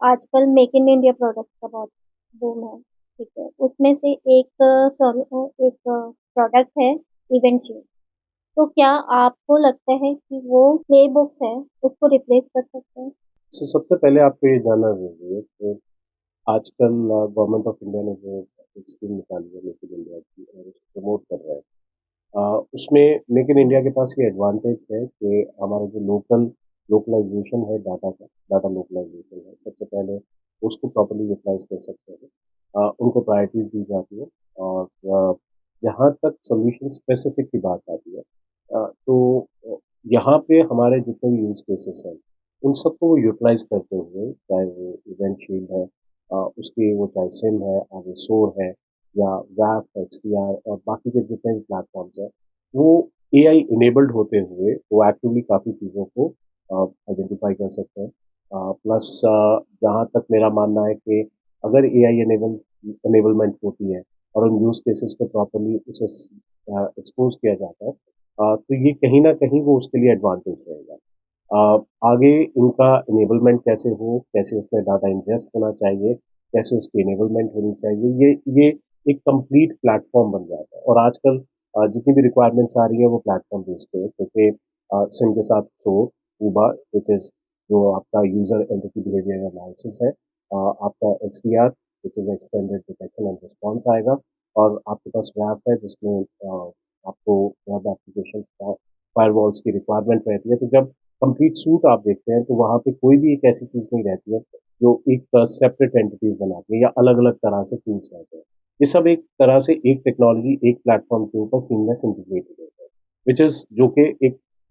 आजकल make in India product का बहुत बूम है। ठीक है, उसमें से एक प्रोडक्ट है इवेंट शीट। तो क्या आपको लगता है कि वो प्ले बुक है उसको रिप्लेस कर सकते हैं? सबसे पहले आपको ये जानना ज़रूरी है कि आजकल गवर्नमेंट ऑफ इंडिया ने जो एक स्कीम निकाली है मेक इन इंडिया की और उसको प्रमोट कर रहा है। उसमें मेक इन इंडिया के पास ये एडवांटेज है कि हमारा जो लोकलाइजेशन है डाटा लोकलाइजेशन है, सबसे पहले उसको प्रॉपर्ली यूटिलाइज कर सकते हैं। उनको प्रायोरिटीज दी जाती है और जहाँ तक सोल्यूशन स्पेसिफिक की बात आती है, तो यहाँ पे हमारे जितने भी यूज केसेस हैं उन सबको वो यूटिलाइज करते हुए, चाहे वो इवेंट शील्ड है, उसकी वो चाहे सिम है, आगे शोर है, या वैप, एक्सडीआर और बाकी के जितने भी प्लेटफॉर्म्स हैं, वो एआई इनेबल्ड होते हुए वो एक्टिवली काफ़ी चीज़ों को आइडेंटिफाई कर सकते हैं। प्लस जहाँ तक मेरा मानना है कि अगर एआई एनेबलमेंट होती है और उन यूज केसेस को प्रॉपरली उसे एक्सपोज किया जाता है, तो ये कहीं ना कहीं वो उसके लिए एडवांटेज रहेगा। आगे इनका इनेबलमेंट कैसे हो, कैसे उसमें डाटा इंजेस्ट होना चाहिए, कैसे उसकी इनेबलमेंट होनी चाहिए, ये एक कंप्लीट प्लेटफॉर्म बन जाता है। और आजकल जितनी भी रिक्वायरमेंट्स आ रही है वो प्लेटफॉर्म बेस पे है, क्योंकि सिम के साथ शो ऊबा विच इज जो आपका यूजर एंटिटी बिहेवियर एनालिसिस है, आपका XDR which is extended detection and response आएगा, और आपके पास वैप है जिसमें आपको वेब एप्लीकेशन फायरवॉल्स की रिक्वायरमेंट रहती है। तो जब कंप्लीट सूट आप देखते हैं तो वहाँ पे कोई भी एक ऐसी चीज़ नहीं रहती है जो एक सेपरेट एंटिटीज बनाती है या अलग अलग तरह से टूल्स रहते हैं। ये सब एक तरह से एक टेक्नोलॉजी एक प्लेटफॉर्म के ऊपर सीमलेस इंटीग्रेटेड होता है, विच इज जो कि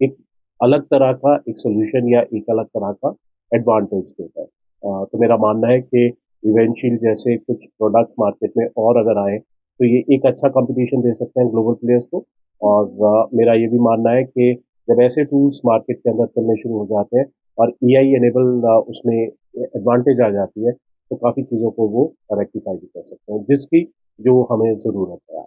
एक अलग तरह का एक सोल्यूशन या एक अलग तरह का एडवांटेज देता है। तो मेरा मानना है कि इवेंचुअल जैसे कुछ प्रोडक्ट मार्केट में और अगर आए तो ये एक अच्छा कंपटीशन दे सकते हैं ग्लोबल प्लेयर्स को। और मेरा ये भी मानना है कि जब ऐसे टूल्स मार्केट के अंदर चलने शुरू हो जाते हैं और एआई एनेबल उसमें एडवांटेज आ जाती है, तो काफ़ी चीज़ों को वो रेक्टिफाई भी कर सकते हैं जिसकी जो हमें ज़रूरत है।